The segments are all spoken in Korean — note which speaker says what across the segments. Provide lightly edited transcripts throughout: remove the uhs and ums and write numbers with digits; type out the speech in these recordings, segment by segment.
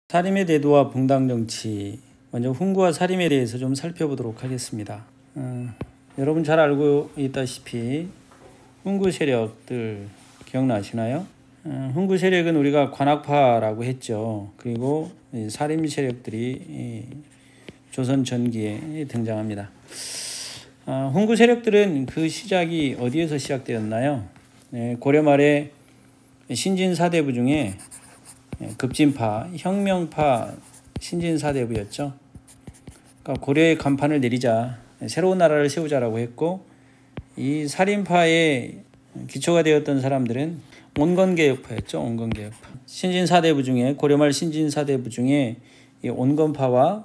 Speaker 1: 살인의 대도와 붕당 정치, 먼저 훈구와 살인에 대해서 좀 살펴보도록 하겠습니다. 여러분 잘 알고 있다시피 훈구 세력들 기억나시나요? 훈구 세력은 우리가 관악파라고 했죠. 그리고 살인 세력들이 조선 전기에 등장합니다. 훈구 세력들은 그 시작이 어디에서 시작되었나요? 고려 말에 신진사대부 중에 급진파, 혁명파 신진사대부였죠. 그러니까 고려의 간판을 내리자, 새로운 나라를 세우자라고 했고, 이 살인파의 기초가 되었던 사람들은 온건개혁파였죠. 온건개혁파. 신진사대부 중에 고려말 신진사대부 중에 이 온건파와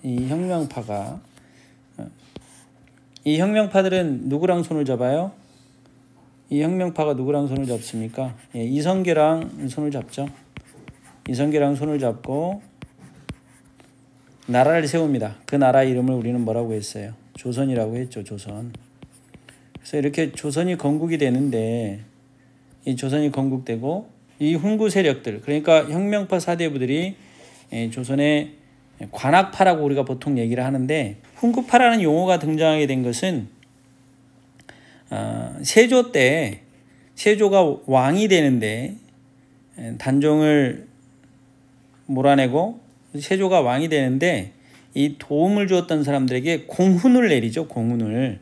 Speaker 1: 이 혁명파가, 이 혁명파들은 누구랑 손을 잡아요? 이 혁명파가 누구랑 손을 잡습니까? 이성계랑 손을 잡죠. 이성계랑 손을 잡고 나라를 세웁니다. 그 나라 이름을 우리는 뭐라고 했어요? 조선이라고 했죠. 조선. 그래서 이렇게 조선이 건국이 되는데, 이 조선이 건국되고 이 훈구 세력들, 그러니까 혁명파 사대부들이 조선의 관악파라고 우리가 보통 얘기를 하는데, 훈구파라는 용어가 등장하게 된 것은 세조 때, 세조가 왕이 되는데 단종을 몰아내고 세조가 왕이 되는데 이 도움을 주었던 사람들에게 공훈을 내리죠. 공훈을.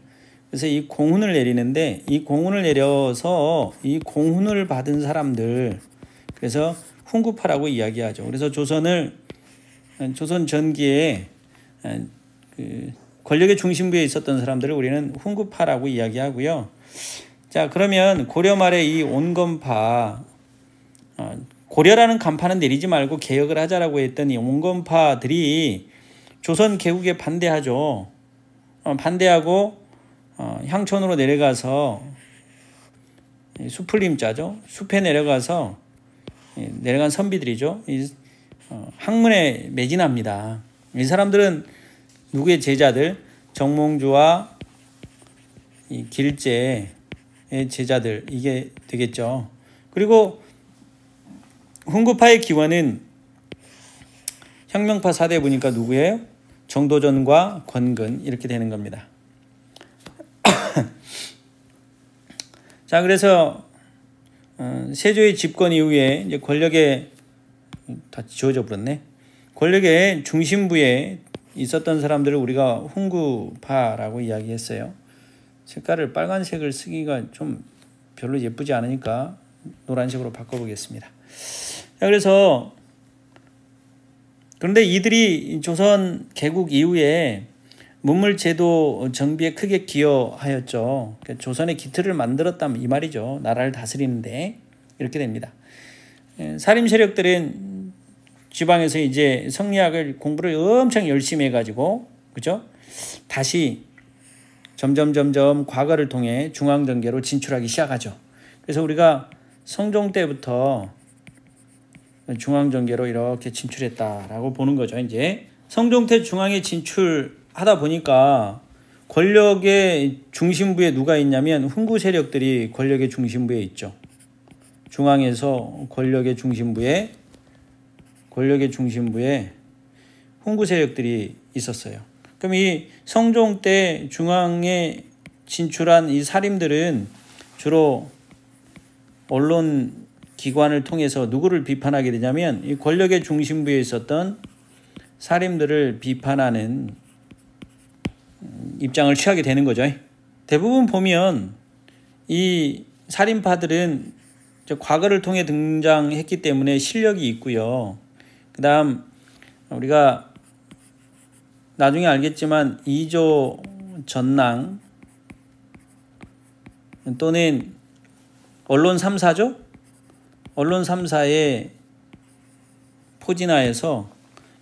Speaker 1: 그래서 이 공훈을 내리는데, 이 공훈을 내려서 이 공훈을 받은 사람들, 그래서 훈구파라고 이야기하죠. 그래서 조선 전기에 권력의 중심부에 있었던 사람들을 우리는 훈구파라고 이야기하고요. 자, 그러면 고려 말에 이 온건파, 고려라는 간판은 내리지 말고 개혁을 하자라고 했던 이 온건파들이 조선 개국에 반대하죠. 반대하고 향촌으로 내려가서 수풀림자죠. 숲에 내려가서 내려간 선비들이죠. 학문에 매진합니다. 이 사람들은 누구의 제자들? 정몽주와 이 길제의 제자들, 이게 되겠죠. 그리고 훈구파의 기원은 혁명파 사대부니까 누구예요? 정도전과 권근, 이렇게 되는 겁니다. 자, 그래서 세조의 집권 이후에 이제 권력의, 다 지워져 버렸네. 권력의 중심부에 있었던 사람들을 우리가 훈구파라고 이야기했어요. 색깔을 빨간색을 쓰기가 좀 별로 예쁘지 않으니까 노란색으로 바꿔보겠습니다. 그래서 그런데 이들이 조선 개국 이후에 문물제도 정비에 크게 기여하였죠. 그러니까 조선의 기틀을 만들었다면 이 말이죠. 나라를 다스리는데 이렇게 됩니다. 살인 세력들은 지방에서 이제 성리학을 공부를 엄청 열심히 해가지고, 그죠? 다시 점점 과거를 통해 중앙정계로 진출하기 시작하죠. 그래서 우리가 성종 때부터 중앙정계로 이렇게 진출했다라고 보는 거죠. 이제 성종 때 중앙에 진출하다 보니까 권력의 중심부에 누가 있냐면 훈구 세력들이 권력의 중심부에 있죠. 중앙에서 권력의 중심부에 훈구 세력들이 있었어요. 그럼 이 성종 때 중앙에 진출한 이 살인들은 주로 언론 기관을 통해서 누구를 비판하게 되냐면 이 권력의 중심부에 있었던 살인들을 비판하는 입장을 취하게 되는 거죠. 대부분 보면 이 살인파들은 과거를 통해 등장했기 때문에 실력이 있고요. 그 다음 우리가 나중에 알겠지만 이조 전랑 또는 언론 3사죠? 언론 3사의 포진하에서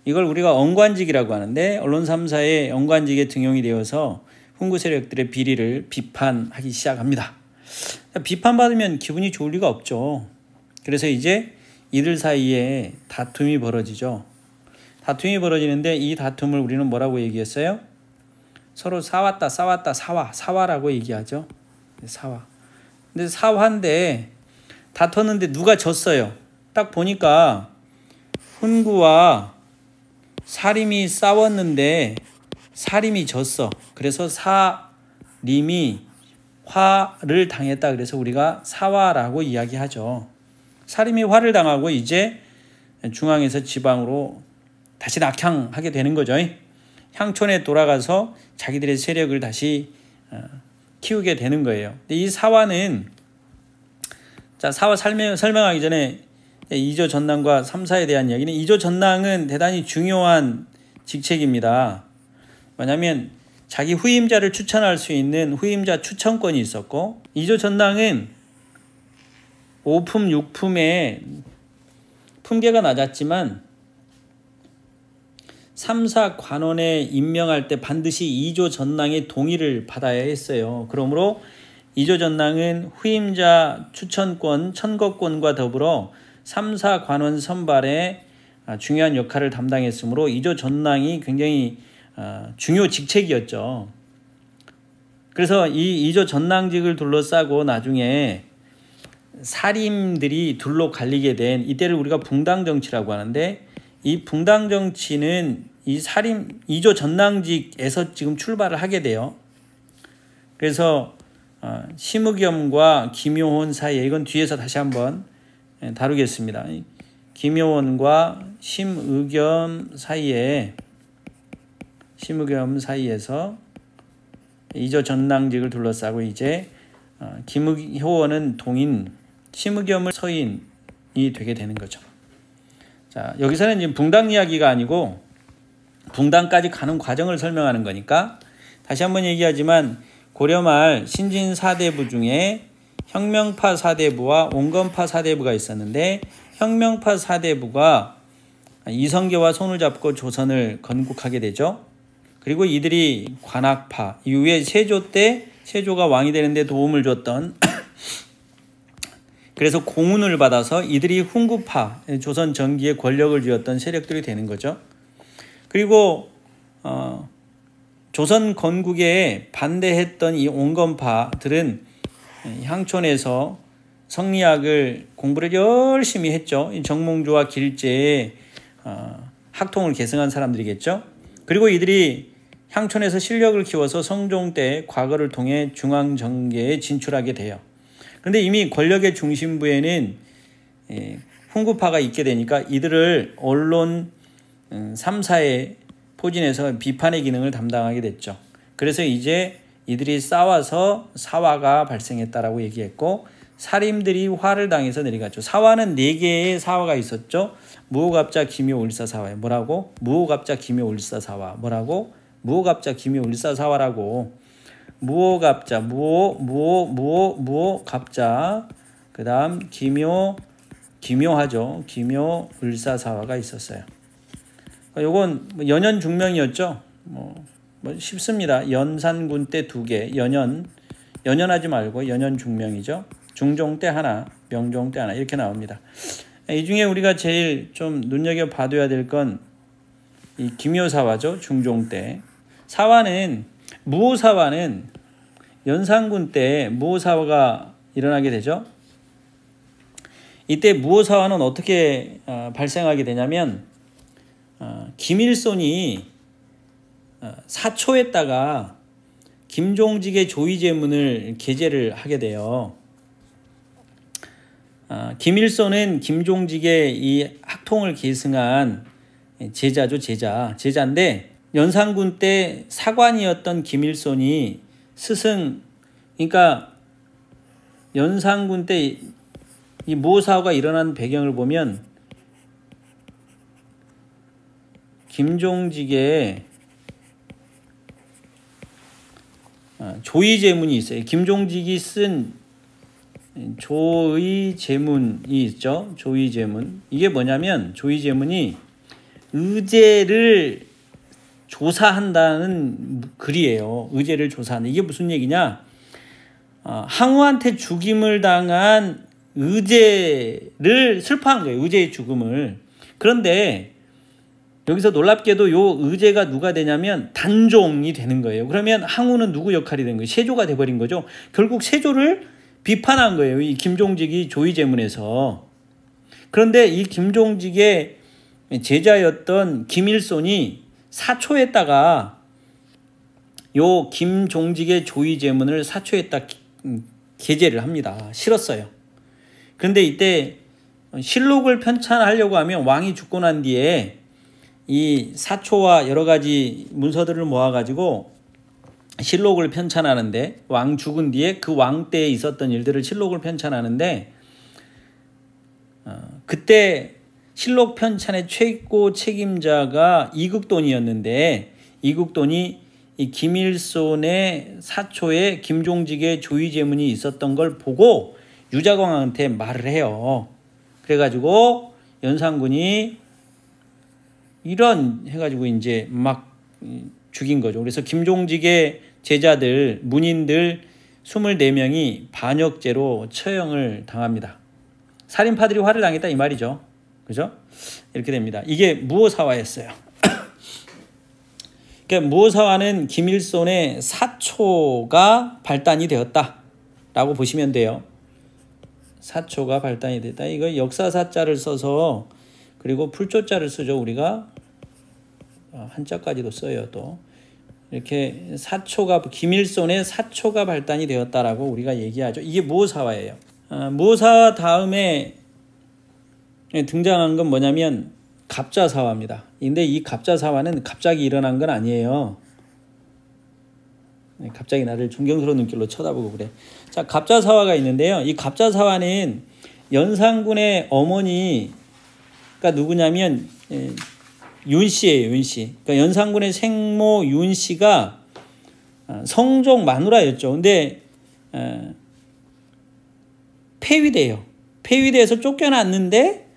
Speaker 1: 이걸 우리가 언관직이라고 하는데, 언론 3사의 언관직에 등용이 되어서 훈구 세력들의 비리를 비판하기 시작합니다. 비판받으면 기분이 좋을 리가 없죠. 그래서 이제 이들 사이에 다툼이 벌어지죠. 다툼이 벌어지는데 이 다툼을 우리는 뭐라고 얘기했어요? 서로 싸웠다, 사화라고 얘기하죠. 사화. 근데 사화인데 다퉜는데 누가 졌어요? 딱 보니까 훈구와 사림이 싸웠는데 사림이 졌어. 그래서 사림이 화를 당했다. 그래서 우리가 사화라고 이야기하죠. 사림이 화를 당하고 이제 중앙에서 지방으로 다시 낙향하게 되는 거죠. 향촌에 돌아가서 자기들의 세력을 다시 키우게 되는 거예요. 근데 이 사화는, 자, 사화 설명하기 전에 이조 전랑과 3사에 대한 이야기는, 이조 전랑은 대단히 중요한 직책입니다. 왜냐하면 자기 후임자를 추천할 수 있는 후임자 추천권이 있었고, 이조 전랑은 5품, 6품의 품계가 낮았지만 3사 관원에 임명할 때 반드시 이조 전랑의 동의를 받아야 했어요. 그러므로 이조 전랑은 후임자 추천권, 천거권과 더불어 3사 관원 선발에 중요한 역할을 담당했으므로 이조 전랑이 굉장히 중요 직책이었죠. 그래서 이 이조 전랑직을 둘러싸고 나중에 사림들이 둘로 갈리게 된 이때를 우리가 붕당정치라고 하는데, 이 붕당정치는 이 사림 이조 전랑직에서 지금 출발을 하게 돼요. 그래서 심의겸과 김효혼 사이에, 이건 뒤에서 다시 한번 다루겠습니다. 김효혼과 심의겸 사이에서 이조 전랑직을 둘러싸고 이제 김효원은 동인, 심의겸은 서인이 되게 되는 거죠. 자, 여기서는 지금 붕당 이야기가 아니고 붕당까지 가는 과정을 설명하는 거니까 다시 한번 얘기하지만, 고려말 신진 사대부 중에 혁명파 사대부와 온건파 사대부가 있었는데, 혁명파 사대부가 이성계와 손을 잡고 조선을 건국하게 되죠. 그리고 이들이 관악파, 이후에 세조 때 세조가 왕이 되는데 도움을 줬던 그래서 공운을 받아서 이들이 훈구파, 조선 전기에 권력을 쥐었던 세력들이 되는 거죠. 그리고 조선 건국에 반대했던 이 온건파들은 향촌에서 성리학을 공부를 열심히 했죠. 정몽주와 길제의 학통을 계승한 사람들이겠죠. 그리고 이들이 향촌에서 실력을 키워서 성종 때 과거를 통해 중앙정계에 진출하게 돼요. 그런데 이미 권력의 중심부에는 훈구파가 있게 되니까 이들을 언론 3사의 포진에서 비판의 기능을 담당하게 됐죠. 그래서 이제 이들이 싸워서 사화가 발생했다라고 얘기했고, 사림들이 화를 당해서 내려갔죠. 사화는 4개의 사화가 있었죠. 무호갑자 기묘을사사화. 뭐라고? 무호갑자 기묘을사사화. 뭐라고? 무호갑자 기묘을사사화라고. 무호갑자, 무호갑자, 그 다음 기묘하죠. 기묘을사사화가 있었어요. 요건 연연중명이었죠. 뭐 쉽습니다. 연산군 때 2개, 연연하지 말고 연연중명이죠. 중종 때 하나, 명종 때 하나, 이렇게 나옵니다. 이 중에 우리가 제일 좀 눈여겨봐둬야 될 건 이 기묘사화죠. 중종 때. 무호사화는 연산군 때 무호사화가 일어나게 되죠. 이때 무호사화는 어떻게 발생하게 되냐면, 김일손이 사초했다가 김종직의 조의제문을 게재를 하게 돼요. 김일손은 김종직의 이 학통을 계승한 제자죠. 제자인데, 연산군 때 사관이었던 김일손이 그러니까 연산군 때 이 무호사화가 일어난 배경을 보면, 김종직의 조의제문이 있어요. 김종직이 쓴 조의제문이 있죠. 조의제문. 이게 뭐냐면, 조의제문이 의제를 조사한다는 글이에요. 의제를 조사하는. 이게 무슨 얘기냐? 항우한테 죽임을 당한 의제를 슬퍼한 거예요. 의제의 죽음을. 그런데 여기서 놀랍게도 요 의제가 누가 되냐면 단종이 되는 거예요. 그러면 항우는 누구 역할이 된 거예요? 세조가 돼버린 거죠. 결국 세조를 비판한 거예요. 이 김종직이 조의제문에서. 그런데 이 김종직의 제자였던 김일손이 사초에다가 요 김종직의 조의제문을 사초에다 게재를 합니다. 실었어요. 그런데 이때 실록을 편찬하려고 하면 왕이 죽고 난 뒤에 이 사초와 여러 가지 문서들을 모아가지고 실록을 편찬하는데, 왕 죽은 뒤에 그 왕 때에 있었던 일들을 실록을 편찬하는데, 그때 실록 편찬의 최고 책임자가 이국돈이었는데, 이국돈이 이 김일손의 사초에 김종직의 조의제문이 있었던 걸 보고 유자광한테 말을 해요. 그래가지고 연산군이 이런 해가지고 이제 막 죽인 거죠. 그래서 김종직의 제자들, 문인들 24명이 반역죄로 처형을 당합니다. 살인파들이 화를 당했다 이 말이죠. 그죠? 이렇게 됩니다. 이게 무오사화였어요. 그러니까 무오사화는 김일손의 사초가 발단이 되었다라고 보시면 돼요. 사초가 발단이 됐다. 이거 역사사자를 써서, 그리고 풀조자를 쓰죠. 우리가 한자까지도 써요. 또 이렇게 사초가, 김일손의 사초가 발단이 되었다라고 우리가 얘기하죠. 이게 무오사화예요. 무오사화 다음에 등장한 건 뭐냐면 갑자사화입니다. 근데 이 갑자사화는 갑자기 일어난 건 아니에요. 갑자기 나를 존경스러운 눈길로 쳐다보고 그래. 자, 갑자사화가 있는데요. 이 갑자사화는 연산군의 어머니가 누구냐면 윤씨예요. 윤씨. 그러니까 연산군의 생모 윤씨가 성종 마누라였죠. 근데 폐위돼요. 폐위돼서 쫓겨났는데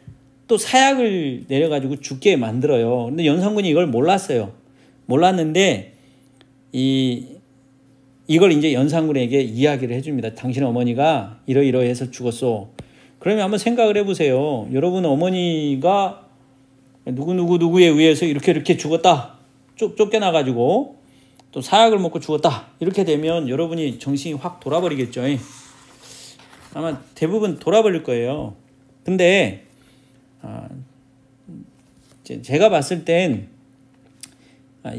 Speaker 1: 또 사약을 내려가지고 죽게 만들어요. 근데 연산군이 이걸 몰랐어요. 몰랐는데 이걸 이제 연산군에게 이야기를 해줍니다. 당신 어머니가 이러이러해서 죽었어. 그러면 한번 생각을 해보세요. 여러분 어머니가 누구에 의해서 이렇게 죽었다. 쫓겨나가지고 또 사약을 먹고 죽었다. 이렇게 되면 여러분이 정신이 확 돌아버리겠죠. 아마 대부분 돌아버릴 거예요. 근데 제가 봤을 땐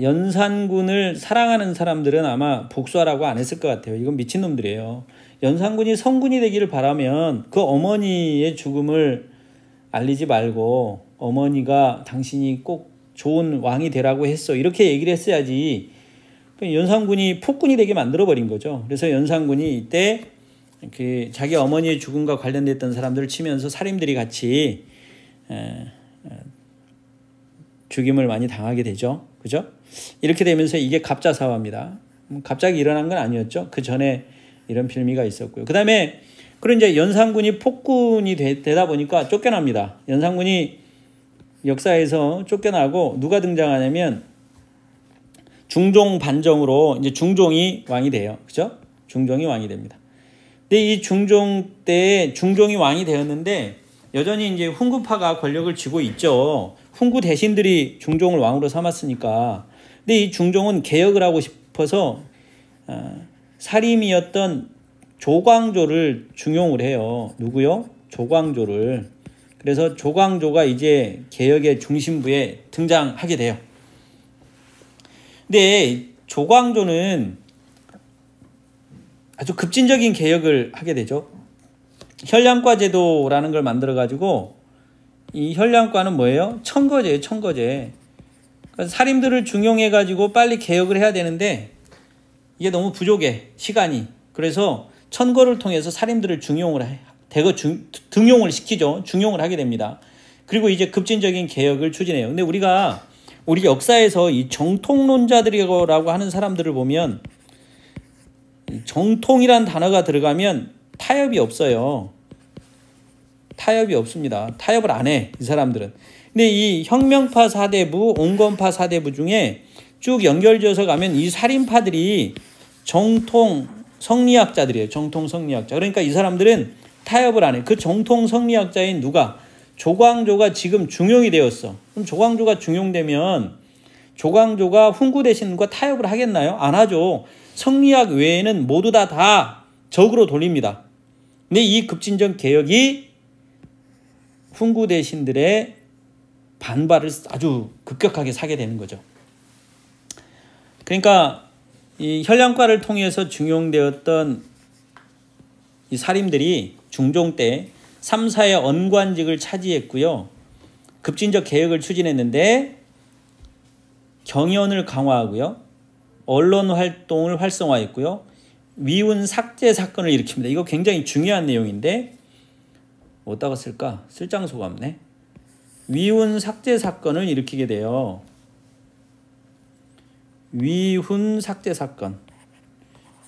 Speaker 1: 연산군을 사랑하는 사람들은 아마 복수하라고 안 했을 것 같아요. 이건 미친놈들이에요. 연산군이 성군이 되기를 바라면 그 어머니의 죽음을 알리지 말고, 어머니가 당신이 꼭 좋은 왕이 되라고 했어, 이렇게 얘기를 했어야지. 연산군이 폭군이 되게 만들어버린 거죠. 그래서 연산군이 이때 자기 어머니의 죽음과 관련됐던 사람들을 치면서 살인들이 같이 죽임을 많이 당하게 되죠. 그죠? 이렇게 되면서 이게 갑자사화입니다. 갑자기 일어난 건 아니었죠. 그 전에 이런 빌미가 있었고요. 그 다음에 그런 이제 연산군이 폭군이 되다 보니까 쫓겨납니다. 연산군이 역사에서 쫓겨나고 누가 등장하냐면 중종 반정으로 이제 중종이 왕이 돼요. 그죠? 중종이 왕이 됩니다. 근데 이 중종 때 중종이 왕이 되었는데 여전히 이제 훈구파가 권력을 쥐고 있죠. 훈구 대신들이 중종을 왕으로 삼았으니까. 근데 이 중종은 개혁을 하고 싶어서 사림이었던 조광조를 중용을 해요. 누구요? 조광조를. 그래서 조광조가 이제 개혁의 중심부에 등장하게 돼요. 근데 조광조는 아주 급진적인 개혁을 하게 되죠. 혈량과 제도라는 걸 만들어가지고, 이 혈량과는 뭐예요? 천거제예요. 천거제. 그러니까 살인들을 중용해가지고 빨리 개혁을 해야 되는데 이게 너무 부족해, 시간이. 그래서 천거를 통해서 살인들을 등용을 시키죠. 중용을 하게 됩니다. 그리고 이제 급진적인 개혁을 추진해요. 근데 우리 역사에서 이 정통론자들이라고 하는 사람들을 보면 정통이란 단어가 들어가면 타협이 없어요. 타협이 없습니다. 타협을 안 해, 이 사람들은. 근데 이 혁명파 사대부, 온건파 사대부 중에 쭉 연결지어서 가면 이 살인파들이 정통 성리학자들이에요. 정통 성리학자. 그러니까 이 사람들은 타협을 안 해. 그 정통 성리학자인 누가? 조광조가 지금 중용이 되었어. 그럼 조광조가 중용되면 조광조가 훈구 대신과 타협을 하겠나요? 안 하죠. 성리학 외에는 모두 다 적으로 돌립니다. 근데 이 급진적 개혁이 훈구 대신들의 반발을 아주 급격하게 사게 되는 거죠. 그러니까 이 혈량과를 통해서 중용되었던 이 사림들이 중종 때 3사의 언관직을 차지했고요. 급진적 개혁을 추진했는데 경연을 강화하고요. 언론 활동을 활성화했고요. 위훈 삭제 사건을 일으킵니다. 이거 굉장히 중요한 내용인데 어디다가 쓸까? 쓸 장소가 없네. 위훈 삭제 사건을 일으키게 돼요. 위훈 삭제 사건.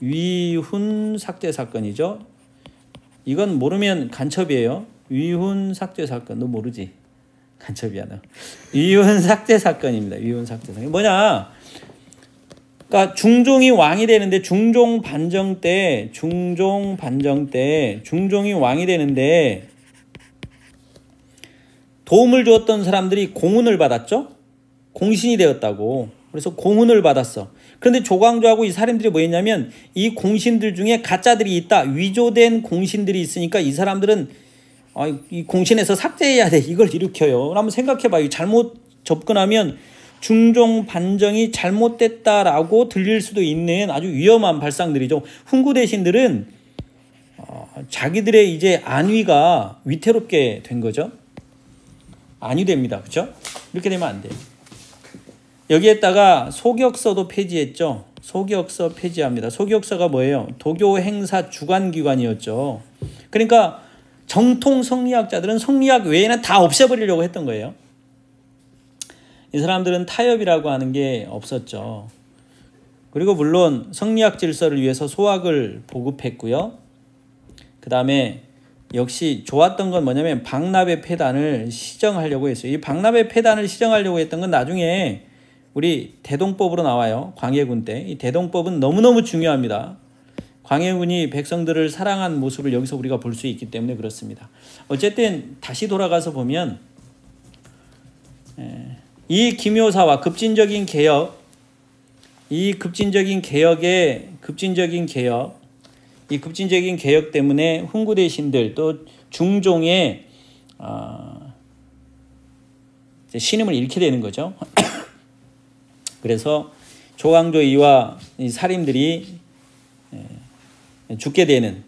Speaker 1: 위훈 삭제 사건이죠. 이건 모르면 간첩이에요. 위훈 삭제 사건. 너 모르지? 간첩이야 너. 위훈 삭제 사건입니다. 위훈 삭제 사건. 뭐냐? 그러니까 중종이 왕이 되는데 중종 반정 때 중종이 왕이 되는데 도움을 주었던 사람들이 공훈을 받았죠. 공신이 되었다고. 그래서 공훈을 받았어. 그런데 조광조하고 이 사람들이 뭐 했냐면 이 공신들 중에 가짜들이 있다. 위조된 공신들이 있으니까 이 사람들은 이 공신에서 삭제해야 돼. 이걸 일으켜요. 한번 생각해봐요. 잘못 접근하면 중종 반정이 잘못됐다라고 들릴 수도 있는 아주 위험한 발상들이죠. 훈구 대신들은 자기들의 이제 안위가 위태롭게 된 거죠. 안위됩니다. 그렇죠? 이렇게 되면 안 돼요. 여기에다가 소격서도 폐지했죠. 소격서 폐지합니다. 소격서가 뭐예요? 도교 행사 주관기관이었죠. 그러니까 정통 성리학자들은 성리학 외에는 다 없애버리려고 했던 거예요. 이 사람들은 타협이라고 하는 게 없었죠. 그리고 물론 성리학 질서를 위해서 소학을 보급했고요. 그 다음에 역시 좋았던 건 뭐냐면 박납의 폐단을 시정하려고 했어요. 이 박납의 폐단을 시정하려고 했던 건 나중에 우리 대동법으로 나와요. 광해군 때. 이 대동법은 너무너무 중요합니다. 광해군이 백성들을 사랑한 모습을 여기서 우리가 볼 수 있기 때문에 그렇습니다. 어쨌든 다시 돌아가서 보면 이 기묘사와 급진적인 개혁 때문에 훈구 대신들 또 중종의 신임을 잃게 되는 거죠. 그래서 조광조 이와 이 사림들이 죽게 되는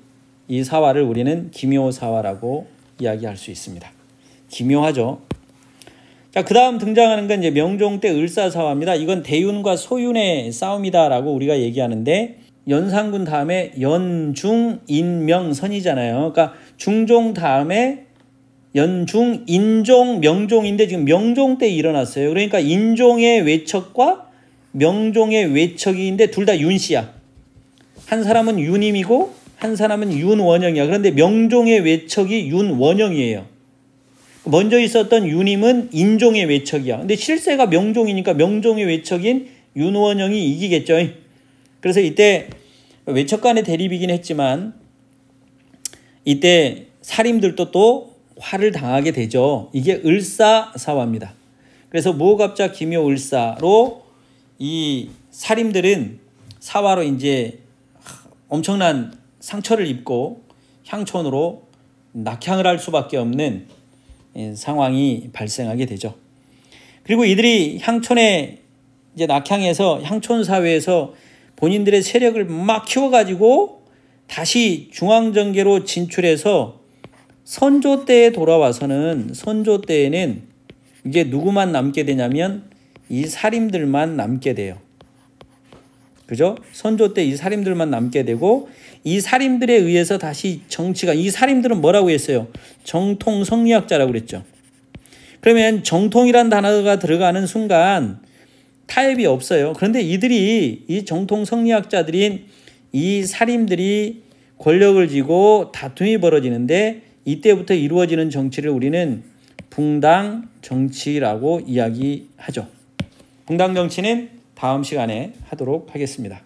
Speaker 1: 이 사화를 우리는 기묘사화라고 이야기할 수 있습니다. 기묘하죠. 자, 그 다음 등장하는 건 이제 명종 때 을사사화입니다. 이건 대윤과 소윤의 싸움이다라고 우리가 얘기하는데 연산군 다음에 연중, 인명, 선이잖아요. 그러니까 중종 다음에 연중, 인종, 명종인데 지금 명종 때 일어났어요. 그러니까 인종의 외척과 명종의 외척인데 둘 다 윤씨야. 한 사람은 윤임이고 한 사람은 윤원영이야. 그런데 명종의 외척이 윤원영이에요. 먼저 있었던 윤임은 인종의 외척이야. 근데 실세가 명종이니까 명종의 외척인 윤원영이 이기겠죠. 그래서 이때 외척 간의 대립이긴 했지만 이때 사림들도 또 화를 당하게 되죠. 이게 을사사화입니다. 그래서 무호갑자 기묘을사로 이 사림들은 사화로 이제 엄청난 상처를 입고 향촌으로 낙향을 할 수밖에 없는 상황이 발생하게 되죠. 그리고 이들이 향촌에 이제 낙향해서 향촌 사회에서 본인들의 세력을 막 키워가지고 다시 중앙정계로 진출해서 선조 때에 돌아와서는 선조 때에는 이제 누구만 남게 되냐면 이 사림들만 남게 돼요. 그죠? 선조 때 이 사림들만 남게 되고 이 사림들에 의해서 다시 정치가 이 사림들은 뭐라고 했어요? 정통 성리학자라고 그랬죠. 그러면 정통이란 단어가 들어가는 순간 타협이 없어요. 그런데 이들이 이 정통 성리학자들인 이 사림들이 권력을 쥐고 다툼이 벌어지는데 이때부터 이루어지는 정치를 우리는 붕당 정치라고 이야기하죠. 붕당 정치는 다음 시간에 하도록 하겠습니다.